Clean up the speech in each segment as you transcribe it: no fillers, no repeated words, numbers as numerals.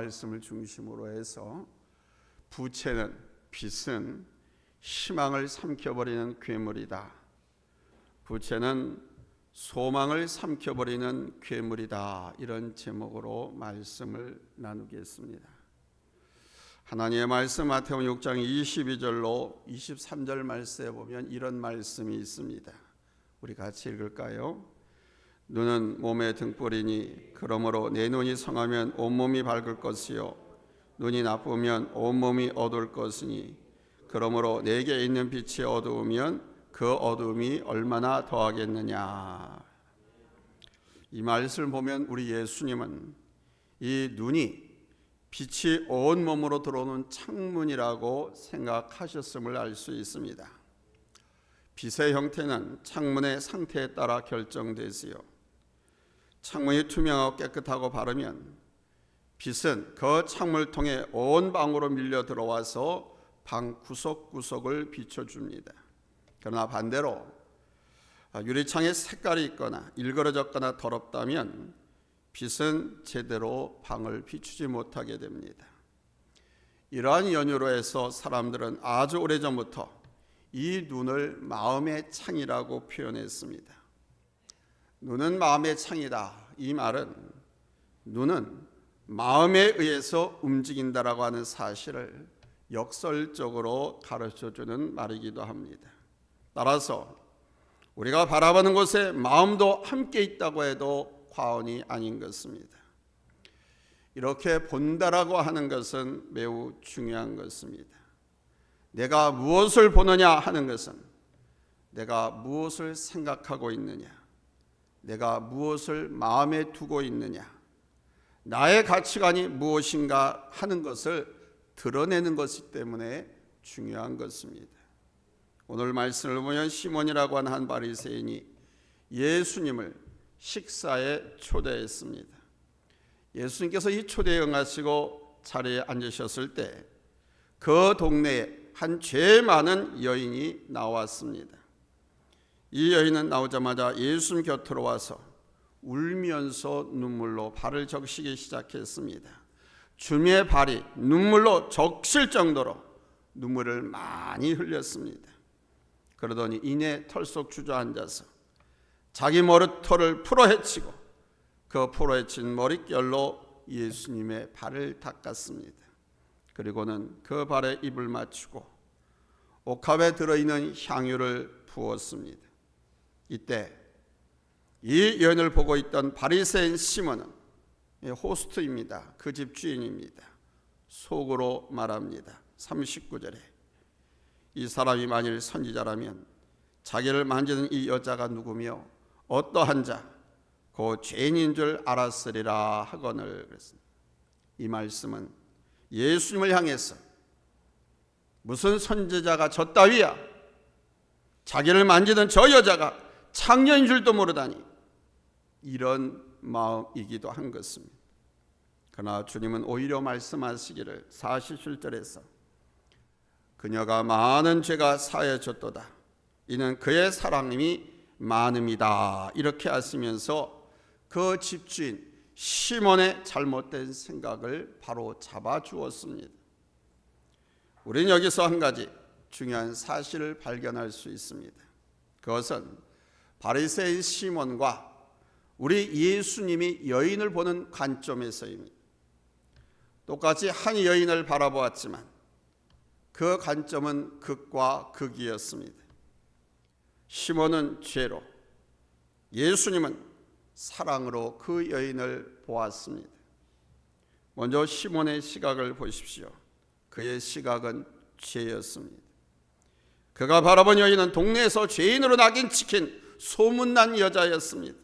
말씀을 중심으로 해서 부채는, 빚은 희망을 삼켜버리는 괴물이다. 부채는 소망을 삼켜버리는 괴물이다. 이런 제목으로 말씀을 나누겠습니다. 하나님의 말씀 마태복음 6장 22절로 23절 말씀에 보면 이런 말씀이 있습니다. 우리 같이 읽을까요? 눈은 몸의 등불이니 그러므로 내 눈이 성하면 온몸이 밝을 것이요 눈이 나쁘면 온몸이 어두울 것이니 그러므로 내게 있는 빛이 어두우면 그 어두움이 얼마나 더하겠느냐. 이 말씀을 보면 우리 예수님은 이 눈이 빛이 온 몸으로 들어오는 창문이라고 생각하셨음을 알 수 있습니다. 빛의 형태는 창문의 상태에 따라 결정되지요. 창문이 투명하고 깨끗하고 바르면 빛은 그 창문을 통해 온 방으로 밀려 들어와서 방 구석구석을 비춰줍니다. 그러나 반대로 유리창에 색깔이 있거나 일그러졌거나 더럽다면 빛은 제대로 방을 비추지 못하게 됩니다. 이러한 연유로 해서 사람들은 아주 오래전부터 이 눈을 마음의 창이라고 표현했습니다. 눈은 마음의 창이다. 이 말은 눈은 마음에 의해서 움직인다라고 하는 사실을 역설적으로 가르쳐주는 말이기도 합니다. 따라서 우리가 바라보는 곳에 마음도 함께 있다고 해도 과언이 아닌 것입니다. 이렇게 본다라고 하는 것은 매우 중요한 것입니다. 내가 무엇을 보느냐 하는 것은 내가 무엇을 생각하고 있느냐, 내가 무엇을 마음에 두고 있느냐, 나의 가치관이 무엇인가 하는 것을 드러내는 것이기 때문에 중요한 것입니다. 오늘 말씀을 보면 시몬이라고 하는 한 바리새인이 예수님을 식사에 초대했습니다. 예수님께서 이 초대에 응하시고 자리에 앉으셨을 때 그 동네에 한 죄 많은 여인이 나왔습니다. 이 여인은 나오자마자 예수님 곁으로 와서 울면서 눈물로 발을 적시기 시작했습니다. 주님의 발이 눈물로 적실 정도로 눈물을 많이 흘렸습니다. 그러더니 이내 털속 주저앉아서 자기 머리털을 풀어헤치고 그 풀어헤친 머릿결로 예수님의 발을 닦았습니다. 그리고는 그 발에 입을 맞추고 옥합에 들어있는 향유를 부었습니다. 이때 이 여인을 보고 있던 바리새인 시몬은 호스트입니다. 그 집 주인입니다. 속으로 말합니다. 39절에 이 사람이 만일 선지자라면 자기를 만지는 이 여자가 누구며 어떠한 자, 그 죄인인 줄 알았으리라 하거늘 그랬습니다. 이 말씀은 예수님을 향해서 무슨 선지자가 저 따위야, 자기를 만지던 저 여자가 창녀인 줄도 모르다니, 이런 마음이기도 한 것입니다. 그러나 주님은 오히려 말씀하시기를 47절에서 그녀가 많은 죄가 사해졌도다. 이는 그의 사랑이 많음이다. 이렇게 하시면서 그 집주인 시몬의 잘못된 생각을 바로 잡아주었습니다. 우리는 여기서 한 가지 중요한 사실을 발견할 수 있습니다. 그것은 바리새인 시몬과 우리 예수님이 여인을 보는 관점에서입니다. 똑같이 한 여인을 바라보았지만 그 관점은 극과 극이었습니다. 시몬은 죄로, 예수님은 사랑으로 그 여인을 보았습니다. 먼저 시몬의 시각을 보십시오. 그의 시각은 죄였습니다. 그가 바라본 여인은 동네에서 죄인으로 낙인 찍힌 소문난 여자였습니다.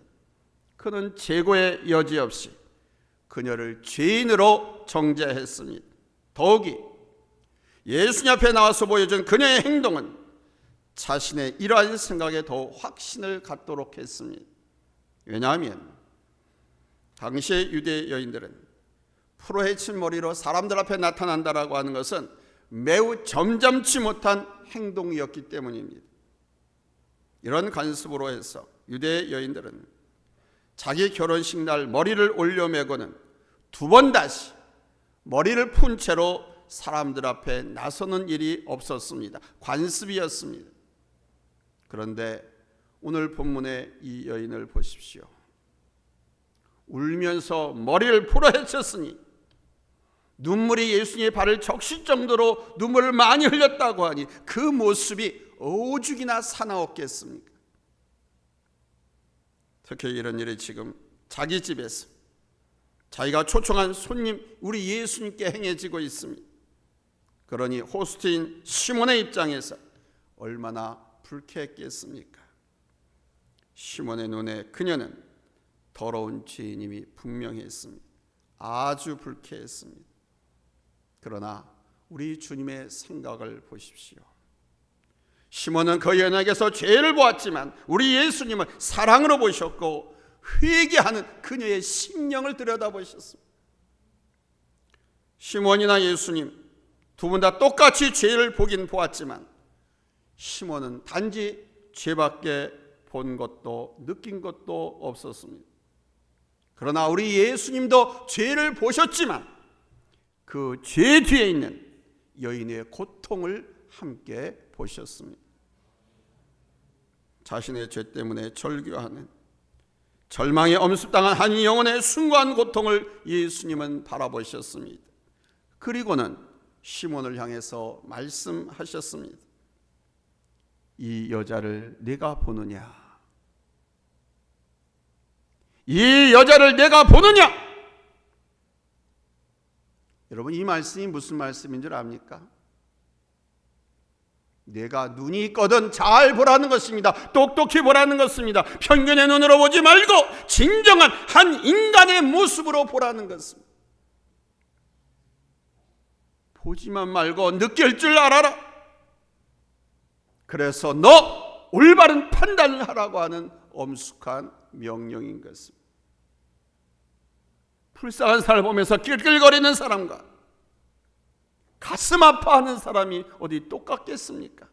그는 재고의 여지 없이 그녀를 죄인으로 정죄했습니다. 더욱이 예수님 앞에 나와서 보여준 그녀의 행동은 자신의 이러한 생각에 더 확신을 갖도록 했습니다. 왜냐하면 당시의 유대 여인들은 풀어헤친 머리로 사람들 앞에 나타난다라고 하는 것은 매우 점잖지 못한 행동이었기 때문입니다. 이런 관습으로 해서 유대 여인들은 자기 결혼식 날 머리를 올려매고는 두 번 다시 머리를 푼 채로 사람들 앞에 나서는 일이 없었습니다. 관습이었습니다. 그런데 오늘 본문의 이 여인을 보십시오. 울면서 머리를 풀어 헤쳤으니 눈물이 예수님의 발을 적실 정도로 눈물을 많이 흘렸다고 하니 그 모습이 오죽이나 사나웠겠습니까? 특히 이런 일이 지금 자기 집에서 자기가 초청한 손님 우리 예수님께 행해지고 있습니다. 그러니 호스트인 시몬의 입장에서 얼마나 불쾌했겠습니까? 시몬의 눈에 그녀는 더러운 죄인임이 분명했습니다. 아주 불쾌했습니다. 그러나 우리 주님의 생각을 보십시오. 시몬은 그 여인에게서 죄를 보았지만 우리 예수님은 사랑으로 보셨고 회개하는 그녀의 심령을 들여다보셨습니다. 시몬이나 예수님 두 분 다 똑같이 죄를 보긴 보았지만 시몬은 단지 죄밖에 본 것도 느낀 것도 없었습니다. 그러나 우리 예수님도 죄를 보셨지만 그 죄 뒤에 있는 여인의 고통을 함께 보셨습니다. 자신의 죄 때문에 절규하는 절망에 엄습당한 한 영혼의 숭고한 고통을 예수님은 바라보셨습니다. 그리고는 시몬을 향해서 말씀하셨습니다. 이 여자를 네가 보느냐? 이 여자를 내가 보느냐? 여러분, 이 말씀이 무슨 말씀인 줄 압니까? 내가 눈이 있거든 잘 보라는 것입니다. 똑똑히 보라는 것입니다. 편견의 눈으로 보지 말고 진정한 한 인간의 모습으로 보라는 것입니다. 보지만 말고 느낄 줄 알아라. 그래서 너 올바른 판단을 하라고 하는 엄숙한 명령인 것입니다. 불쌍한 사람을 보면서 낄낄거리는 사람과 가슴 아파하는 사람이 어디 똑같겠습니까?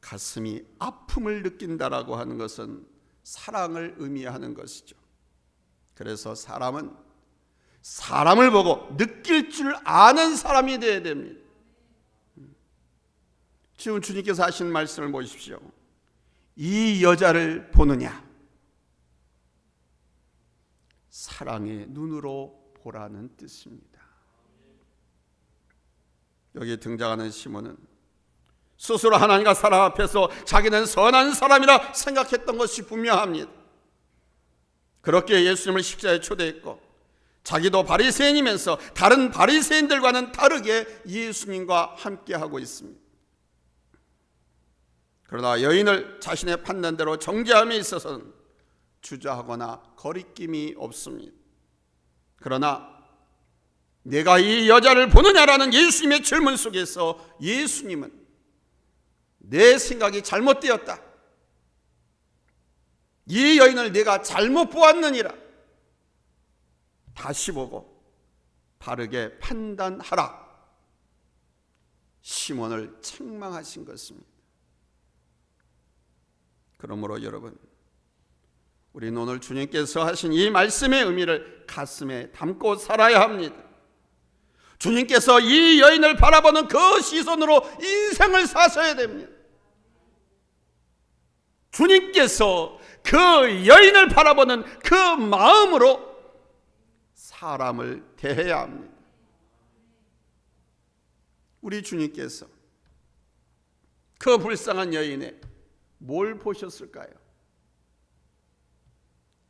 가슴이 아픔을 느낀다라고 하는 것은 사랑을 의미하는 것이죠. 그래서 사람은 사람을 보고 느낄 줄 아는 사람이 되어야 됩니다. 지금 주님께서 하신 말씀을 보십시오. 이 여자를 보느냐? 사랑의 눈으로 보라는 뜻입니다. 여기 등장하는 시몬은 스스로 하나님과 사람 앞에서 자기는 선한 사람이라 생각했던 것이 분명합니다. 그렇게 예수님을 십자가에 초대했고 자기도 바리새인이면서 다른 바리새인들과는 다르게 예수님과 함께하고 있습니다. 그러나 여인을 자신의 판단대로 정죄함에 있어서는 주저하거나 거리낌이 없습니다. 그러나 내가 이 여자를 보느냐라는 예수님의 질문 속에서 예수님은 내 생각이 잘못되었다. 이 여인을 내가 잘못 보았느니라. 다시 보고 바르게 판단하라. 시몬을 책망하신 것입니다. 그러므로 여러분, 우리는 오늘 주님께서 하신 이 말씀의 의미를 가슴에 담고 살아야 합니다. 주님께서 이 여인을 바라보는 그 시선으로 인생을 사셔야 됩니다. 주님께서 그 여인을 바라보는 그 마음으로 사람을 대해야 합니다. 우리 주님께서 그 불쌍한 여인의 뭘 보셨을까요?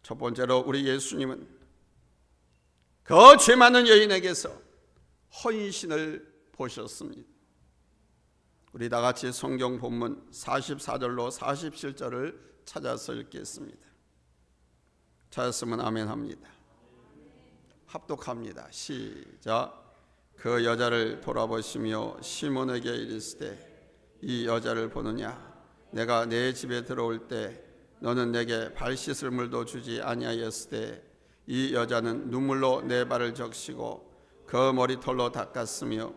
첫 번째로 우리 예수님은 그 죄 많은 여인에게서 헌신을 보셨습니다. 우리 다 같이 성경 본문 44절로 47절을 찾아서 읽겠습니다. 찾았으면 아멘 합니다. 합독합니다. 시작. 그 여자를 돌아보시며 시몬에게 이르시되 이 여자를 보느냐? 내가 내 집에 들어올 때 너는 내게 발 씻을 물도 주지 아니하였으되 이 여자는 눈물로 내 발을 적시고 그 머리털로 닦았으며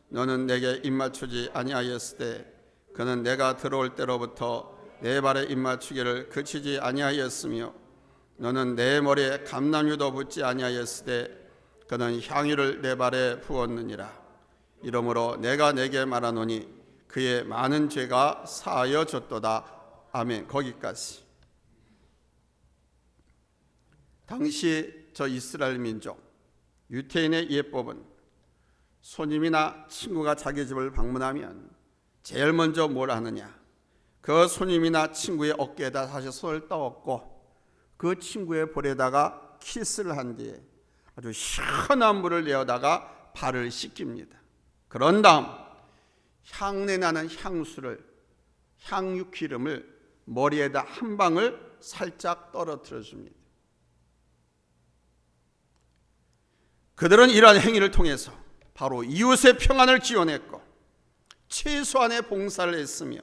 너는 내게 입맞추지 아니하였으되 그는 내가 들어올 때로부터 내 발에 입맞추기를 그치지 아니하였으며 너는 내 머리에 감람유도 붓지 아니하였으되 그는 향유를 내 발에 부었느니라. 이러므로 내가 내게 말하노니 그의 많은 죄가 사하여졌도다. 아멘. 거기까지. 당시 저 이스라엘 민족 유태인의 예법은 손님이나 친구가 자기 집을 방문하면 제일 먼저 뭘 하느냐, 그 손님이나 친구의 어깨에다 다시 손을 떠얹고 그 친구의 볼에다가 키스를 한 뒤에 아주 시원한 물을 내어다가 발을 씻깁니다. 그런 다음 향내 나는 향수를, 향유 기름을 머리에다 한 방울 살짝 떨어뜨려 줍니다. 그들은 이러한 행위를 통해서 바로 이웃의 평안을 기원했고 최소한의 봉사를 했으며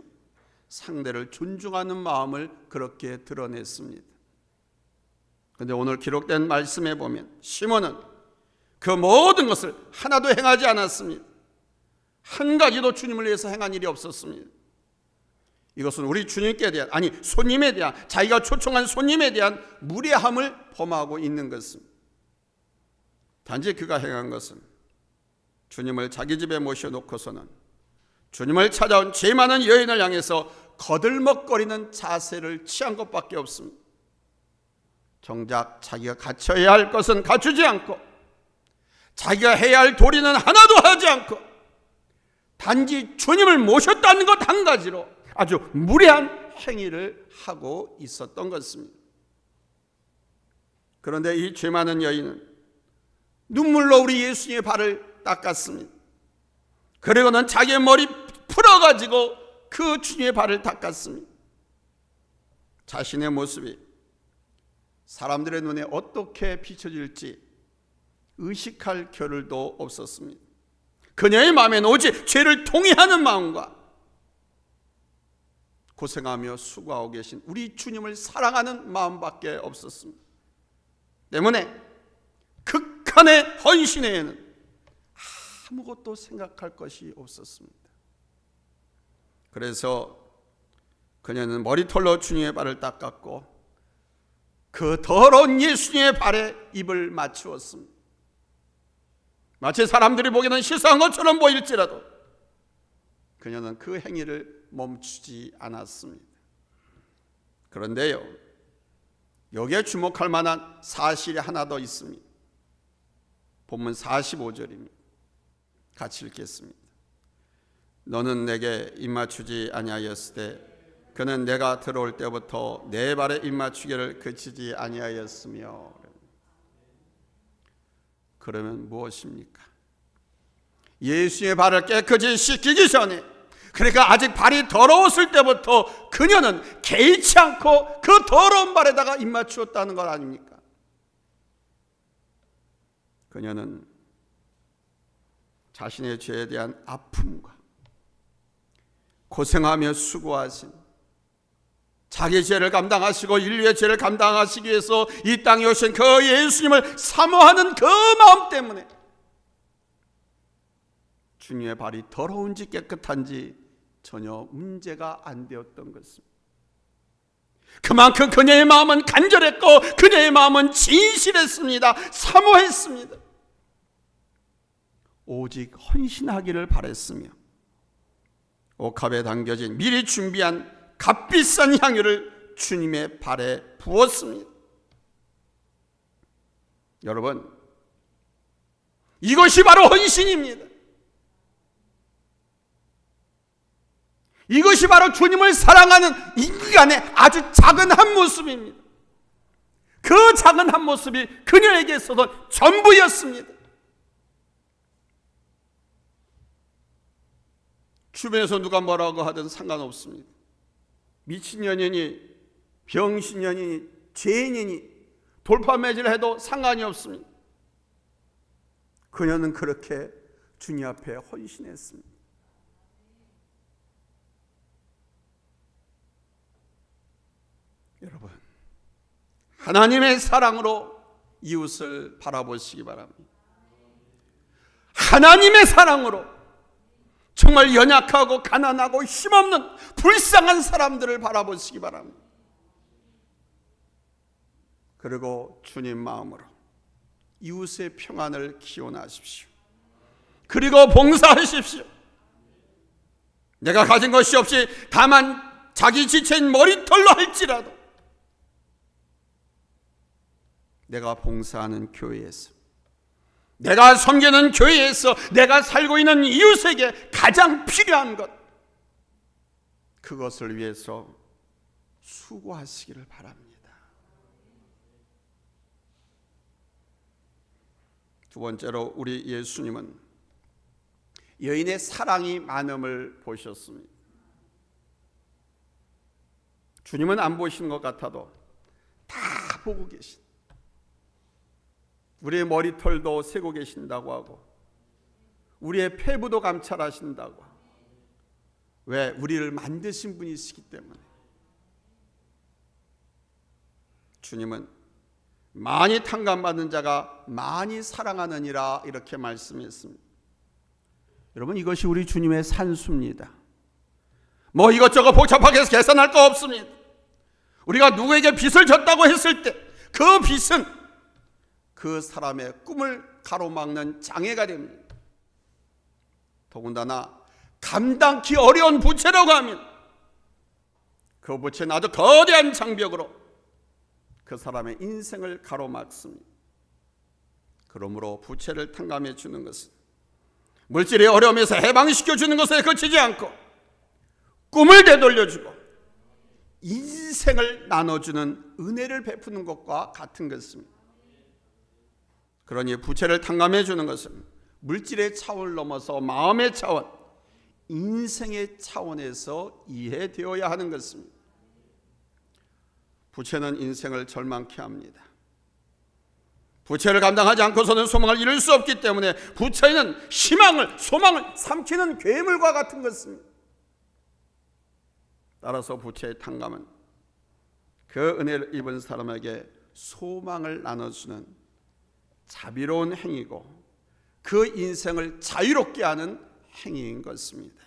상대를 존중하는 마음을 그렇게 드러냈습니다. 그런데 오늘 기록된 말씀에 보면 시몬은 그 모든 것을 하나도 행하지 않았습니다. 한 가지도 주님을 위해서 행한 일이 없었습니다. 이것은 우리 주님께 대한, 아니 손님에 대한, 자기가 초청한 손님에 대한 무례함을 범하고 있는 것입니다. 단지 그가 행한 것은 주님을 자기 집에 모셔놓고서는 주님을 찾아온 죄 많은 여인을 향해서 거들먹거리는 자세를 취한 것밖에 없습니다. 정작 자기가 갖춰야 할 것은 갖추지 않고 자기가 해야 할 도리는 하나도 하지 않고 단지 주님을 모셨다는 것 한 가지로 아주 무례한 행위를 하고 있었던 것입니다. 그런데 이 죄 많은 여인은 눈물로 우리 예수님의 발을 닦았습니다. 그리고는 자기의 머리 풀어가지고 그 주님의 발을 닦았습니다. 자신의 모습이 사람들의 눈에 어떻게 비춰질지 의식할 겨를도 없었습니다. 그녀의 마음에는 오직 죄를 통회하는 마음과 고생하며 수고하고 계신 우리 주님을 사랑하는 마음밖에 없었습니다. 때문에 극한의 헌신에는 아무것도 생각할 것이 없었습니다. 그래서 그녀는 머리털로 주님의 발을 닦았고 그 더러운 예수님의 발에 입을 맞추었습니다. 마치 사람들이 보기에는 시사한 것처럼 보일지라도 그녀는 그 행위를 멈추지 않았습니다. 그런데요, 여기에 주목할 만한 사실이 하나 더 있습니다. 본문 45절입니다. 같이 읽겠습니다. 너는 내게 입맞추지 아니하였을 때 그는 내가 들어올 때부터 내 발에 입맞추기를 그치지 아니하였으며. 그러면 무엇입니까? 예수의 발을 깨끗이 씻기기 전에, 그러니까 아직 발이 더러웠을 때부터 그녀는 개의치 않고 그 더러운 발에다가 입맞추었다는 것 아닙니까? 그녀는 자신의 죄에 대한 아픔과 고생하며 수고하신, 자기 죄를 감당하시고 인류의 죄를 감당하시기 위해서 이 땅에 오신 그 예수님을 사모하는 그 마음 때문에 주님의 발이 더러운지 깨끗한지 전혀 문제가 안 되었던 것입니다. 그만큼 그녀의 마음은 간절했고 그녀의 마음은 진실했습니다. 사모했습니다. 오직 헌신하기를 바랬으며 옥합에 담겨진 미리 준비한 값비싼 향유를 주님의 발에 부었습니다. 여러분, 이것이 바로 헌신입니다. 이것이 바로 주님을 사랑하는 인간의 아주 작은 한 모습입니다. 그 작은 한 모습이 그녀에게 있어서 전부였습니다. 주변에서 누가 뭐라고 하든 상관없습니다. 미친년이니 병신년이니 죄인이니 돌팔매질 해도 상관이 없습니다. 그녀는 그렇게 주님 앞에 헌신했습니다. 여러분, 하나님의 사랑으로 이웃을 바라보시기 바랍니다. 하나님의 사랑으로 정말 연약하고 가난하고 힘없는 불쌍한 사람들을 바라보시기 바랍니다. 그리고 주님 마음으로 이웃의 평안을 기원하십시오. 그리고 봉사하십시오. 내가 가진 것이 없이 다만 자기 지체인 머리털로 할지라도 내가 봉사하는 교회에서, 내가 섬기는 교회에서 내가 살고 있는 이웃에게 가장 필요한 것, 그것을 위해서 수고하시기를 바랍니다. 두 번째로, 우리 예수님은 여인의 사랑이 많음을 보셨습니다. 주님은 안 보시는 것 같아도 다 보고 계신, 우리의 머리털도 세고 계신다고 하고 우리의 폐부도 감찰하신다고. 왜? 우리를 만드신 분이시기 때문에. 주님은 많이 탕감받은 자가 많이 사랑하느니라 이렇게 말씀했습니다. 여러분, 이것이 우리 주님의 산수입니다. 뭐 이것저것 복잡하게 계산할 거 없습니다. 우리가 누구에게 빚을 졌다고 했을 때 그 빚은 그 사람의 꿈을 가로막는 장애가 됩니다. 더군다나 감당기 어려운 부채라고 하면 그 부채는 아주 거대한 장벽으로 그 사람의 인생을 가로막습니다. 그러므로 부채를 탕감해 주는 것은 물질의 어려움에서 해방시켜 주는 것에 그치지 않고 꿈을 되돌려주고 인생을 나눠주는 은혜를 베푸는 것과 같은 것입니다. 그러니 부채를 탕감해 주는 것은 물질의 차원을 넘어서 마음의 차원, 인생의 차원에서 이해되어야 하는 것입니다. 부채는 인생을 절망케 합니다. 부채를 감당하지 않고서는 소망을 이룰 수 없기 때문에 부채는 희망을, 소망을 삼키는 괴물과 같은 것입니다. 따라서 부채의 탕감은 그 은혜를 입은 사람에게 소망을 나눠주는 자비로운 행위고 그 인생을 자유롭게 하는 행위인 것입니다.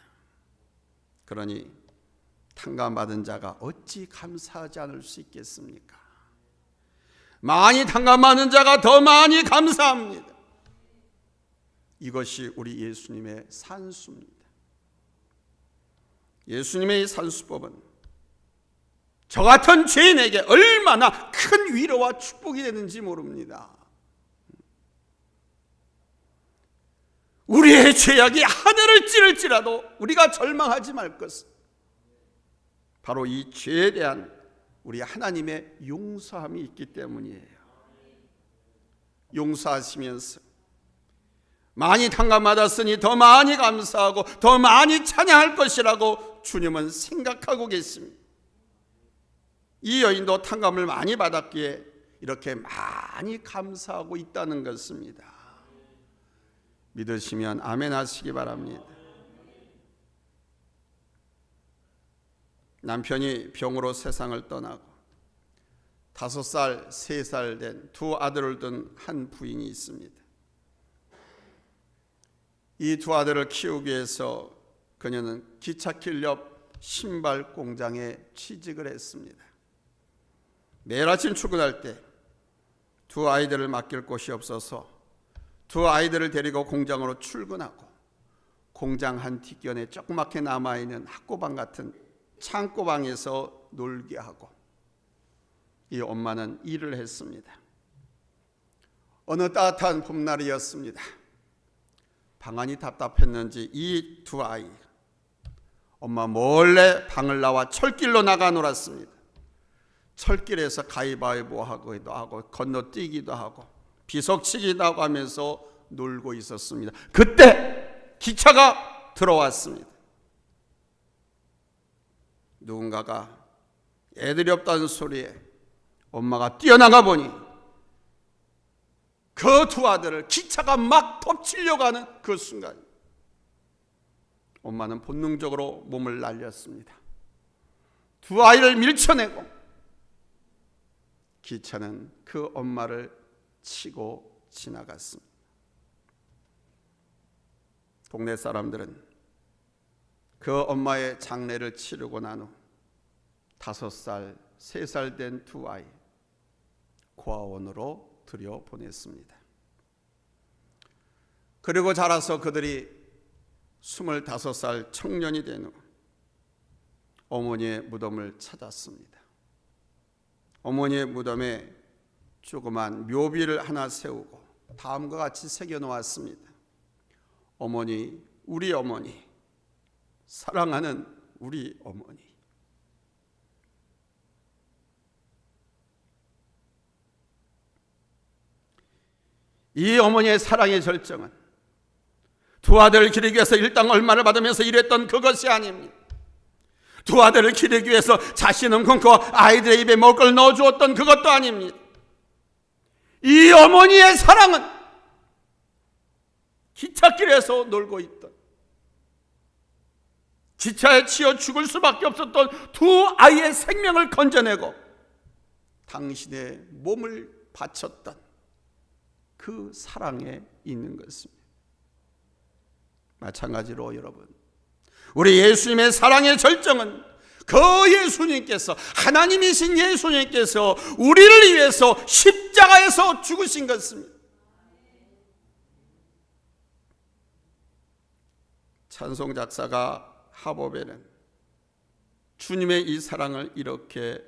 그러니 탕감받은 자가 어찌 감사하지 않을 수 있겠습니까? 많이 탕감받는 자가 더 많이 감사합니다. 이것이 우리 예수님의 산수입니다. 예수님의 이 산수법은 저 같은 죄인에게 얼마나 큰 위로와 축복이 되는지 모릅니다. 우리의 죄악이 하늘을 찌를지라도 우리가 절망하지 말 것은 바로 이 죄에 대한 우리 하나님의 용서함이 있기 때문이에요. 용서하시면서 많이 탕감받았으니 더 많이 감사하고 더 많이 찬양할 것이라고 주님은 생각하고 계십니다. 이 여인도 탕감을 많이 받았기에 이렇게 많이 감사하고 있다는 것입니다. 믿으시면 아멘 하시기 바랍니다. 남편이 병으로 세상을 떠나고 5살, 3살 된 두 아들을 둔 한 부인이 있습니다. 이 두 아들을 키우기 위해서 그녀는 기찻길 옆 신발 공장에 취직을 했습니다. 매일 아침 출근할 때 두 아이들을 맡길 곳이 없어서 두 아이들을 데리고 공장으로 출근하고 공장 한 뒷견에 조그맣게 남아있는 학고방 같은 창고방에서 놀게 하고 이 엄마는 일을 했습니다. 어느 따뜻한 봄날이었습니다. 방안이 답답했는지 이 두 아이 엄마 몰래 방을 나와 철길로 나가 놀았습니다. 철길에서 가위바위보 하기도 하고 건너뛰기도 하고 비석치기도 하고 하면서 놀고 있었습니다. 그때 기차가 들어왔습니다. 누군가가 애들이 없다는 소리에 엄마가 뛰어나가 보니 그 두 아들을 기차가 막 덮치려고 하는 그 순간 엄마는 본능적으로 몸을 날렸습니다. 두 아이를 밀쳐내고 기차는 그 엄마를 치고 지나갔습니다. 동네 사람들은 그 엄마의 장례를 치르고 난 후 5살, 3살 된 두 아이 고아원으로 들여보냈습니다. 그리고 자라서 그들이 25살 청년이 된 후 어머니의 무덤을 찾았습니다. 어머니의 무덤에 조그만 묘비를 하나 세우고 다음과 같이 새겨 놓았습니다. 어머니, 우리 어머니, 사랑하는 우리 어머니. 이 어머니의 사랑의 절정은 두 아들을 기르기 위해서 일당 얼마를 받으면서 일했던 그것이 아닙니다. 두 아들을 기르기 위해서 자신은 굶고 아이들의 입에 먹을 걸 넣어주었던 그것도 아닙니다. 이 어머니의 사랑은 기찻길에서 놀고 있던, 기차에 치여 죽을 수밖에 없었던 두 아이의 생명을 건져내고 당신의 몸을 바쳤던 그 사랑에 있는 것입니다. 마찬가지로 여러분, 우리 예수님의 사랑의 절정은 그 예수님께서, 하나님이신 예수님께서 우리를 위해서 십자가에서 죽으신 것입니다. 찬송 작사가 하법에는 주님의 이 사랑을 이렇게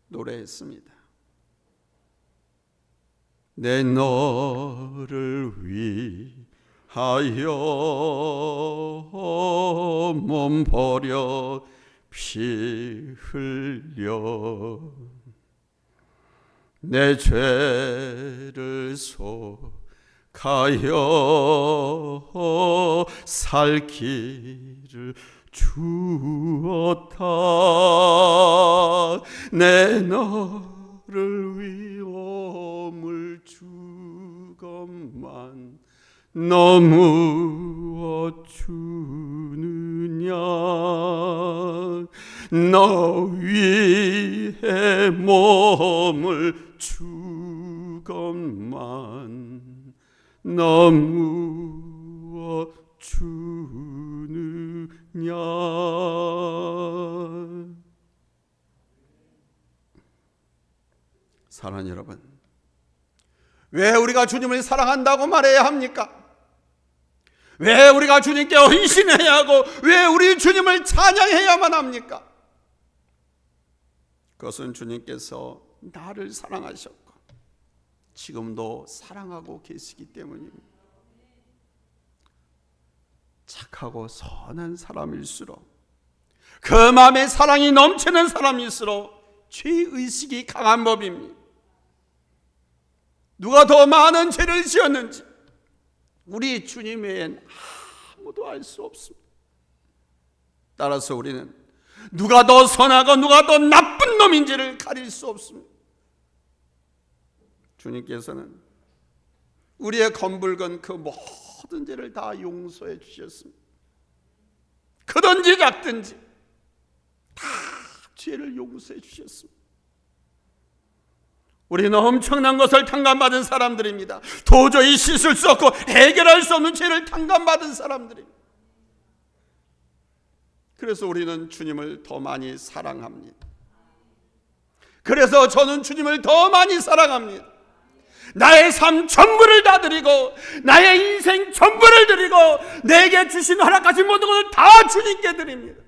노래했습니다. 내 너를 위하여 몸 버려 피 흘려 내 죄를 속하여 살 길을 주었다. 내 너를 위험을 주건만 너무 주느냐. 너 위에 몸을 주건만 너무 주느냐. 사랑하는 여러분, 왜 우리가 주님을 사랑한다고 말해야 합니까? 왜 우리가 주님께 헌신해야 하고 왜 우리 주님을 찬양해야만 합니까? 그것은 주님께서 나를 사랑하셨고 지금도 사랑하고 계시기 때문입니다. 착하고 선한 사람일수록, 그 마음에 사랑이 넘치는 사람일수록 죄의식이 강한 법입니다. 누가 더 많은 죄를 지었는지 우리 주님 외엔 아무도 알 수 없습니다. 따라서 우리는 누가 더 선하고 누가 더 나쁜 놈인지를 가릴 수 없습니다. 주님께서는 우리의 검붉은 그 모든 죄를 다 용서해 주셨습니다. 크든지 작든지 다 죄를 용서해 주셨습니다. 우리는 엄청난 것을 탕감받은 사람들입니다. 도저히 씻을 수 없고 해결할 수 없는 죄를 탕감받은 사람들입니다. 그래서 우리는 주님을 더 많이 사랑합니다. 그래서 저는 주님을 더 많이 사랑합니다. 나의 삶 전부를 다 드리고 나의 인생 전부를 드리고 내게 주신 허락하신 모든 것을 다 주님께 드립니다.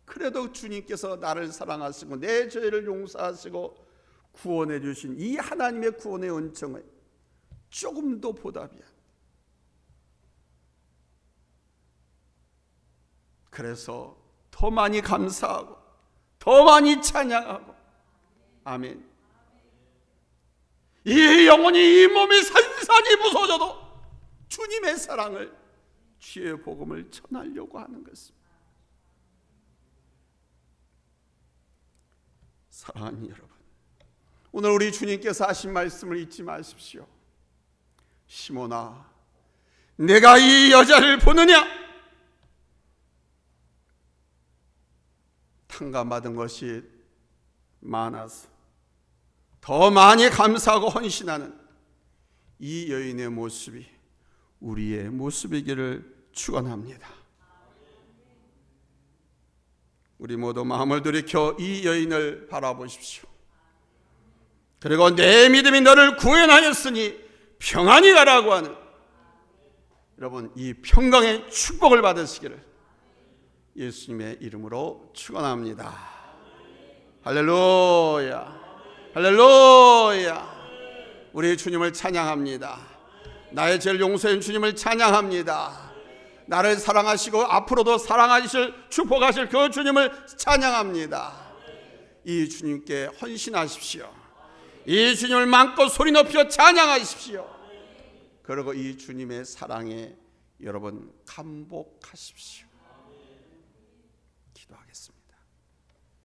그래도 주님께서 나를 사랑하시고 내 죄를 용서하시고 구원해 주신 이 하나님의 구원의 은총을 조금도 보답이 안. 그래서 더 많이 감사하고 더 많이 찬양하고, 아멘. 이 영혼이 이 몸이 산산이 부서져도 주님의 사랑을, 주의 복음을 전하려고 하는 것입니다. 사랑하는 여러분, 오늘 우리 주님께서 하신 말씀을 잊지 마십시오. 시몬아, 내가 이 여자를 보느냐? 탕감받은 것이 많아서 더 많이 감사하고 헌신하는 이 여인의 모습이 우리의 모습이기를 축원합니다. 우리 모두 마음을 돌이켜 이 여인을 바라보십시오. 그리고 내 믿음이 너를 구원하였으니 평안히 가라고 하는 여러분 이 평강의 축복을 받으시기를 예수님의 이름으로 축원합니다. 할렐루야, 할렐루야. 우리 주님을 찬양합니다. 나의 죄를 용서해 준 주님을 찬양합니다. 나를 사랑하시고 앞으로도 사랑하실 축복하실 그 주님을 찬양합니다. 이 주님께 헌신하십시오. 이 주님을 마음껏 소리 높여 찬양하십시오. 그리고 이 주님의 사랑에 여러분 감복하십시오.